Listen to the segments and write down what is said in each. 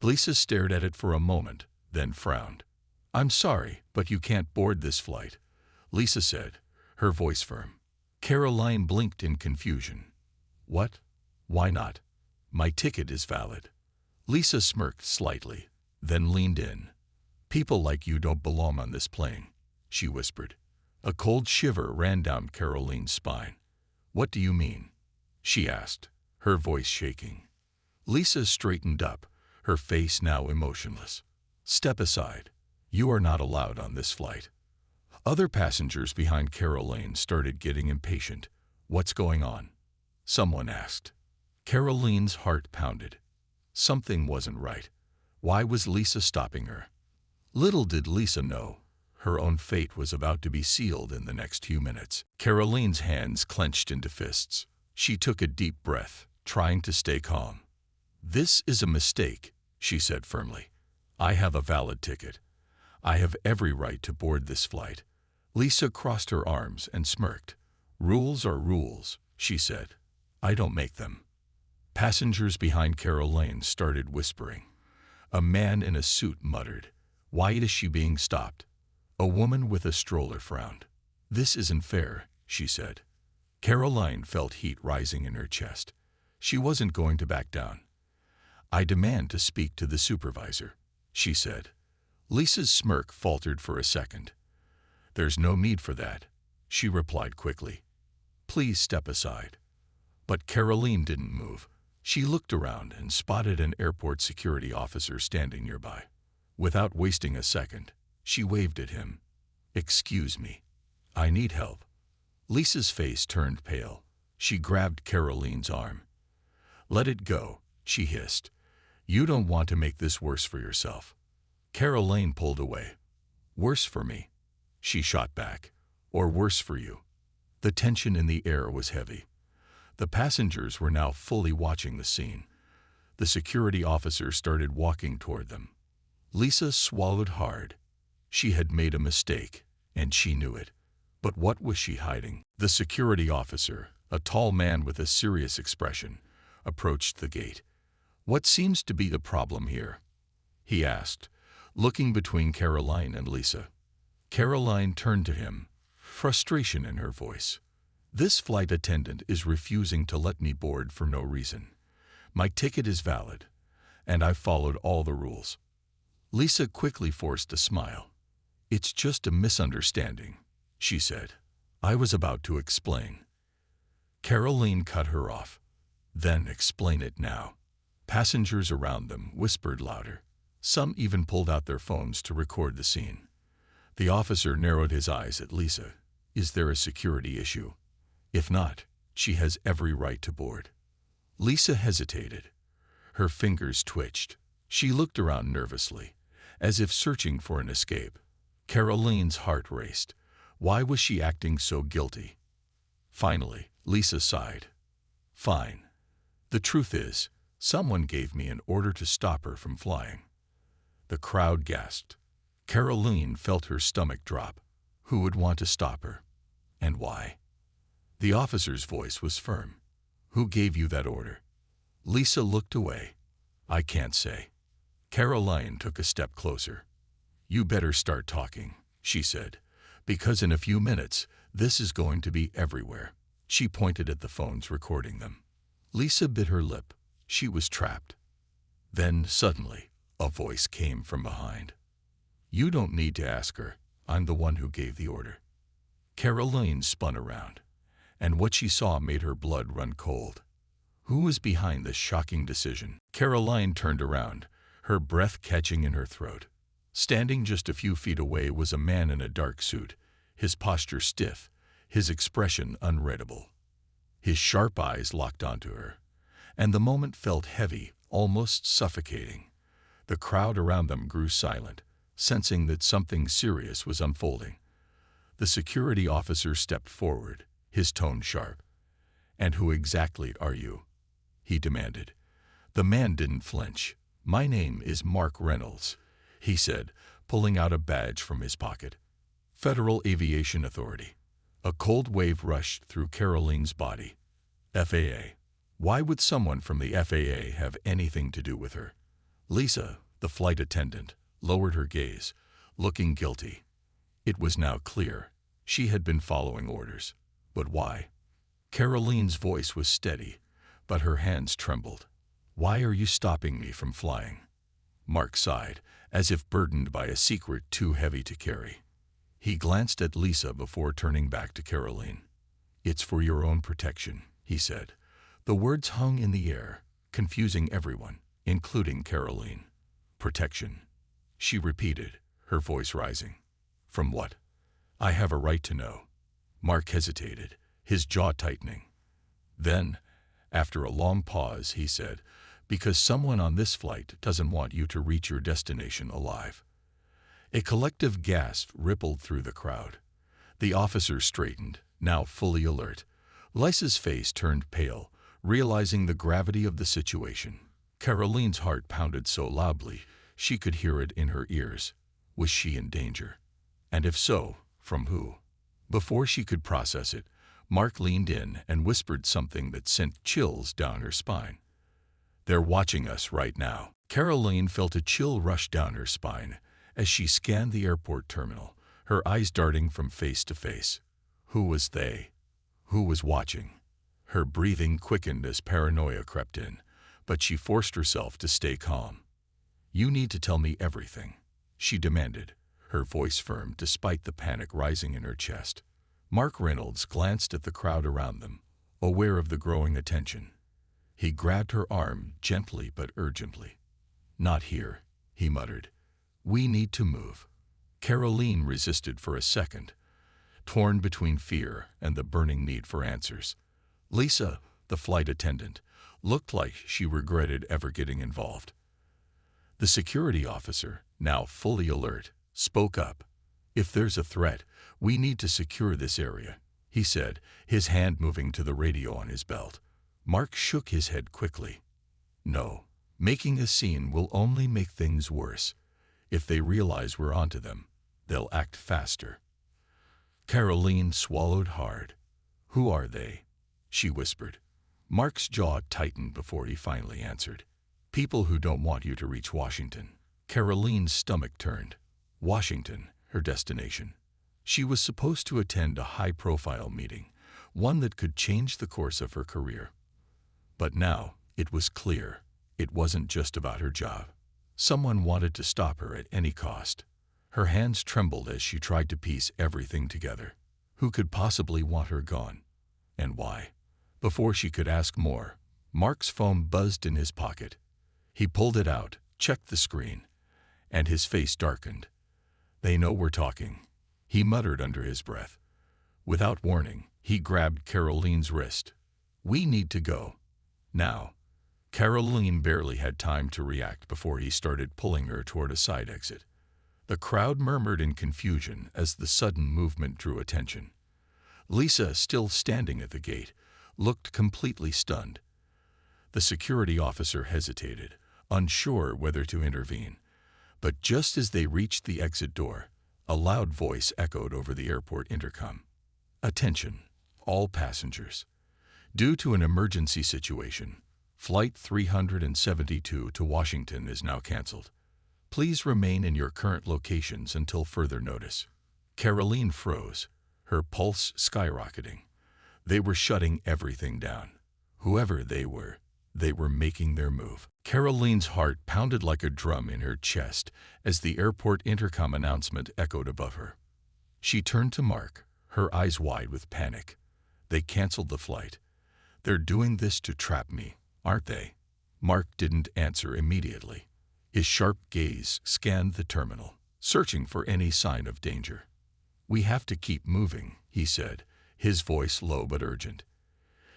Lisa stared at it for a moment, then frowned. "I'm sorry, but you can't board this flight," Lisa said, her voice firm. Karoline blinked in confusion. "What? Why not? My ticket is valid." Lisa smirked slightly, then leaned in. "People like you don't belong on this plane," she whispered. A cold shiver ran down Karoline's spine. "What do you mean?" she asked, her voice shaking. Lisa straightened up, her face now emotionless. "Step aside. You are not allowed on this flight." Other passengers behind Karoline started getting impatient. "What's going on?" someone asked. Karoline's heart pounded. Something wasn't right. Why was Lisa stopping her? Little did Lisa know, her own fate was about to be sealed in the next few minutes. Karoline's hands clenched into fists. She took a deep breath, trying to stay calm. "This is a mistake," she said firmly. "I have a valid ticket. I have every right to board this flight." Lisa crossed her arms and smirked. "Rules are rules," she said. "I don't make them." Passengers behind Karoline started whispering. A man in a suit muttered, "Why is she being stopped?" A woman with a stroller frowned. "This isn't fair," she said. Karoline felt heat rising in her chest. She wasn't going to back down. "I demand to speak to the supervisor," she said. Lisa's smirk faltered for a second. "There's no need for that," she replied quickly. "Please step aside." But Karoline didn't move. She looked around and spotted an airport security officer standing nearby. Without wasting a second, she waved at him. "Excuse me. I need help." Lisa's face turned pale. She grabbed Karoline's arm. "Let it go," she hissed. "You don't want to make this worse for yourself." Karoline pulled away. "Worse for me," she shot back. "Or worse for you." The tension in the air was heavy. The passengers were now fully watching the scene. The security officer started walking toward them. Lisa swallowed hard. She had made a mistake, and she knew it. But what was she hiding? The security officer, a tall man with a serious expression, approached the gate. "What seems to be the problem here?" he asked, looking between Karoline and Lisa. Karoline turned to him, frustration in her voice. "This flight attendant is refusing to let me board for no reason. My ticket is valid, and I've followed all the rules." Lisa quickly forced a smile. "It's just a misunderstanding," she said. "I was about to explain." Karoline cut her off. "Then explain it now." Passengers around them whispered louder. Some even pulled out their phones to record the scene. The officer narrowed his eyes at Lisa. "Is there a security issue? If not, she has every right to board." Lisa hesitated. Her fingers twitched. She looked around nervously, as if searching for an escape. Karoline's heart raced. Why was she acting so guilty? Finally, Lisa sighed. "Fine. The truth is, someone gave me an order to stop her from flying." The crowd gasped. Karoline felt her stomach drop. Who would want to stop her? And why? The officer's voice was firm. "Who gave you that order?" Lisa looked away. "I can't say." Karoline took a step closer. "You better start talking," she said, "because in a few minutes, this is going to be everywhere." She pointed at the phones recording them. Lisa bit her lip. She was trapped. Then, suddenly, a voice came from behind. "You don't need to ask her. I'm the one who gave the order." Karoline spun around, and what she saw made her blood run cold. Who was behind this shocking decision? Karoline turned around, her breath catching in her throat. Standing just a few feet away was a man in a dark suit, his posture stiff, his expression unreadable. His sharp eyes locked onto her, and the moment felt heavy, almost suffocating. The crowd around them grew silent, sensing that something serious was unfolding. The security officer stepped forward, his tone sharp. "And who exactly are you?" he demanded. The man didn't flinch. "My name is Mark Reynolds," he said, pulling out a badge from his pocket. "Federal Aviation Authority." A cold wave rushed through Karoline's body. "FAA. Why would someone from the FAA have anything to do with her?" Lisa, the flight attendant, lowered her gaze, looking guilty. It was now clear. She had been following orders. But why? Karoline's voice was steady, but her hands trembled. Why are you stopping me from flying? Mark sighed, as if burdened by a secret too heavy to carry. He glanced at Lisa before turning back to Karoline. It's for your own protection, he said. The words hung in the air, confusing everyone, including Karoline. Protection, she repeated, her voice rising. From what? I have a right to know. Mark hesitated, his jaw tightening. Then, after a long pause, he said, because someone on this flight doesn't want you to reach your destination alive. A collective gasp rippled through the crowd. The officer straightened, now fully alert. Lisa's face turned pale, realizing the gravity of the situation. Karoline's heart pounded so loudly she could hear it in her ears. Was she in danger? And if so, from who? Before she could process it, Mark leaned in and whispered something that sent chills down her spine. They're watching us right now. Karoline felt a chill rush down her spine as she scanned the airport terminal, her eyes darting from face to face. Who was they? Who was watching? Her breathing quickened as paranoia crept in, but she forced herself to stay calm. You need to tell me everything, she demanded, her voice firm despite the panic rising in her chest. Mark Reynolds glanced at the crowd around them, aware of the growing attention. He grabbed her arm gently but urgently. Not here, he muttered. We need to move. Karoline resisted for a second, torn between fear and the burning need for answers. Lisa, the flight attendant, looked like she regretted ever getting involved. The security officer, now fully alert, spoke up. If there's a threat, we need to secure this area, he said, his hand moving to the radio on his belt. Mark shook his head quickly. No, making a scene will only make things worse. If they realize we're onto them, they'll act faster. Karoline swallowed hard. Who are they? She whispered. Mark's jaw tightened before he finally answered. People who don't want you to reach Washington. Karoline's stomach turned. Washington, her destination. She was supposed to attend a high-profile meeting, one that could change the course of her career. But now, it was clear, it wasn't just about her job. Someone wanted to stop her at any cost. Her hands trembled as she tried to piece everything together. Who could possibly want her gone? And why? Before she could ask more, Mark's phone buzzed in his pocket. He pulled it out, checked the screen, and his face darkened. They know we're talking, he muttered under his breath. Without warning, he grabbed Karoline's wrist. We need to go. Now. Karoline barely had time to react before he started pulling her toward a side exit. The crowd murmured in confusion as the sudden movement drew attention. Lisa, still standing at the gate, looked completely stunned. The security officer hesitated, unsure whether to intervene. But just as they reached the exit door, a loud voice echoed over the airport intercom. Attention, all passengers. Due to an emergency situation, Flight 372 to Washington is now canceled. Please remain in your current locations until further notice. Karoline froze, her pulse skyrocketing. They were shutting everything down. Whoever they were making their move. Karoline's heart pounded like a drum in her chest as the airport intercom announcement echoed above her. She turned to Mark, her eyes wide with panic. They canceled the flight. They're doing this to trap me, aren't they? Mark didn't answer immediately. His sharp gaze scanned the terminal, searching for any sign of danger. We have to keep moving, he said, his voice low but urgent.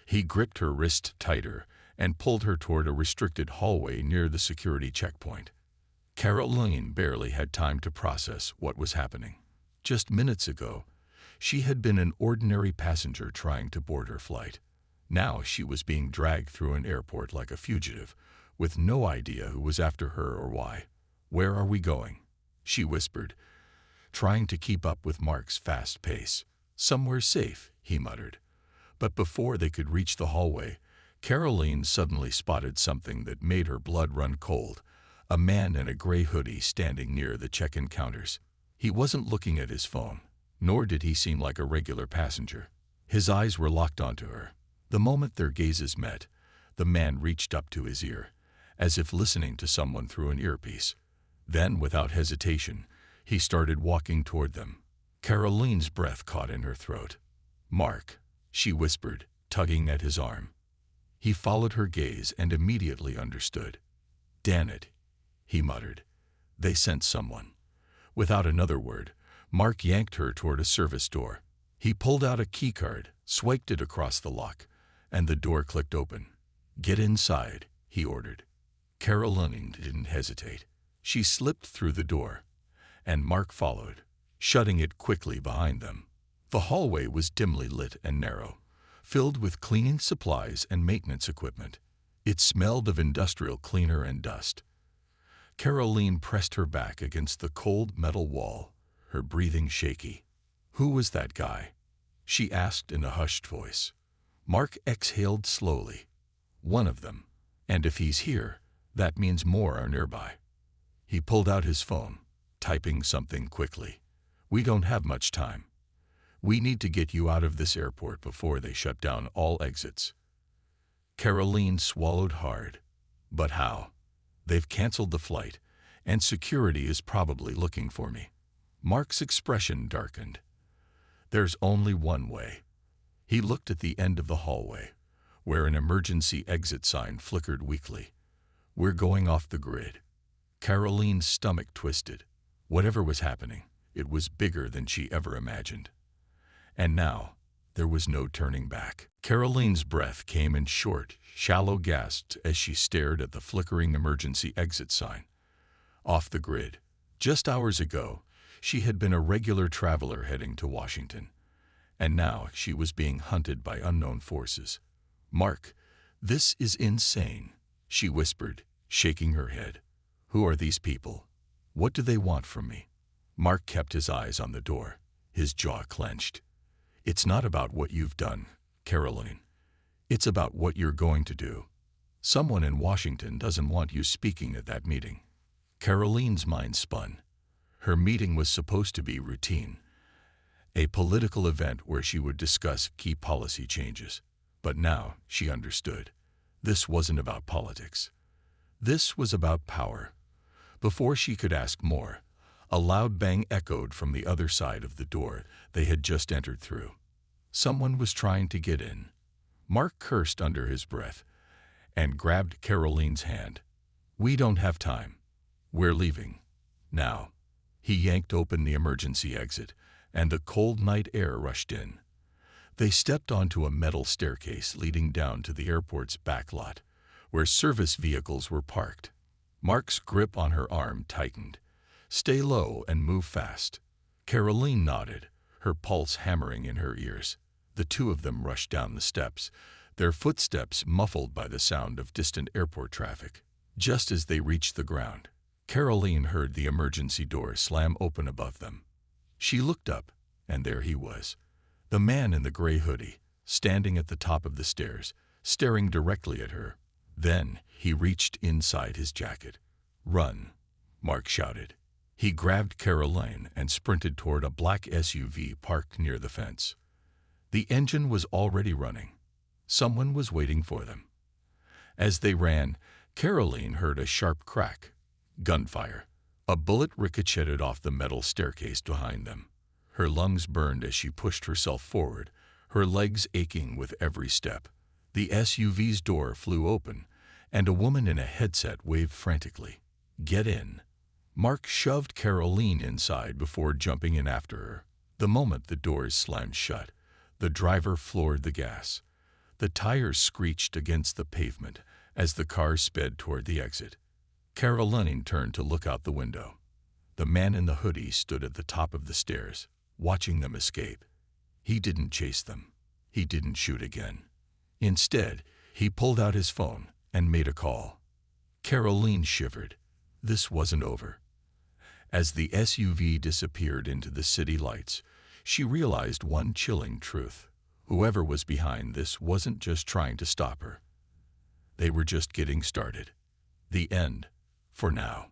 He gripped her wrist tighter and pulled her toward a restricted hallway near the security checkpoint. Karoline barely had time to process what was happening. Just minutes ago, she had been an ordinary passenger trying to board her flight. Now she was being dragged through an airport like a fugitive, with no idea who was after her or why. Where are we going? She whispered, trying to keep up with Mark's fast pace. Somewhere safe, he muttered. But before they could reach the hallway, Karoline suddenly spotted something that made her blood run cold, a man in a gray hoodie standing near the check-in counters. He wasn't looking at his phone, nor did he seem like a regular passenger. His eyes were locked onto her. The moment their gazes met, the man reached up to his ear, as if listening to someone through an earpiece. Then, without hesitation, he started walking toward them. Karoline's breath caught in her throat. "Mark," she whispered, tugging at his arm. He followed her gaze and immediately understood. "Damn it," he muttered. "They sent someone." Without another word, Mark yanked her toward a service door. He pulled out a keycard, swiped it across the lock, and the door clicked open. "Get inside," he ordered. Karoline didn't hesitate. She slipped through the door, and Mark followed, shutting it quickly behind them. The hallway was dimly lit and narrow, filled with cleaning supplies and maintenance equipment. It smelled of industrial cleaner and dust. Karoline pressed her back against the cold metal wall, her breathing shaky. "Who was that guy?" she asked in a hushed voice. Mark exhaled slowly. "One of them. And if he's here, that means more are nearby." He pulled out his phone, typing something quickly. "We don't have much time. We need to get you out of this airport before they shut down all exits." Karoline swallowed hard. "But how? They've canceled the flight, and security is probably looking for me." Mark's expression darkened. "There's only one way." He looked at the end of the hallway, where an emergency exit sign flickered weakly. "We're going off the grid." Karoline's stomach twisted. Whatever was happening, it was bigger than she ever imagined. And now, there was no turning back. Karoline's breath came in short, shallow gasps as she stared at the flickering emergency exit sign. Off the grid. Just hours ago, she had been a regular traveler heading to Washington, and now she was being hunted by unknown forces. "Mark, this is insane," she whispered, shaking her head. "Who are these people? What do they want from me?" Mark kept his eyes on the door, his jaw clenched. "It's not about what you've done, Karoline. It's about what you're going to do. Someone in Washington doesn't want you speaking at that meeting." Karoline's mind spun. Her meeting was supposed to be routine, a political event where she would discuss key policy changes. But now she understood. This wasn't about politics. This was about power. Before she could ask more, a loud bang echoed from the other side of the door they had just entered through. Someone was trying to get in. Mark cursed under his breath and grabbed Karoline's hand. "We don't have time. We're leaving. Now." He yanked open the emergency exit, and the cold night air rushed in. They stepped onto a metal staircase leading down to the airport's back lot, where service vehicles were parked. Mark's grip on her arm tightened. "Stay low and move fast." Karoline nodded, her pulse hammering in her ears. The two of them rushed down the steps, their footsteps muffled by the sound of distant airport traffic. Just as they reached the ground, Karoline heard the emergency door slam open above them. She looked up, and there he was, the man in the gray hoodie, standing at the top of the stairs, staring directly at her. Then he reached inside his jacket. "Run," Mark shouted. He grabbed Karoline and sprinted toward a black SUV parked near the fence. The engine was already running. Someone was waiting for them. As they ran, Karoline heard a sharp crack. Gunfire. A bullet ricocheted off the metal staircase behind them. Her lungs burned as she pushed herself forward, her legs aching with every step. The SUV's door flew open, and a woman in a headset waved frantically. "Get in." Mark shoved Karoline inside before jumping in after her. The moment the doors slammed shut, the driver floored the gas. The tires screeched against the pavement as the car sped toward the exit. Karoline turned to look out the window. The man in the hoodie stood at the top of the stairs, watching them escape. He didn't chase them. He didn't shoot again. Instead, he pulled out his phone and made a call. Karoline shivered. This wasn't over. As the SUV disappeared into the city lights, she realized one chilling truth. Whoever was behind this wasn't just trying to stop her. They were just getting started. The end for now.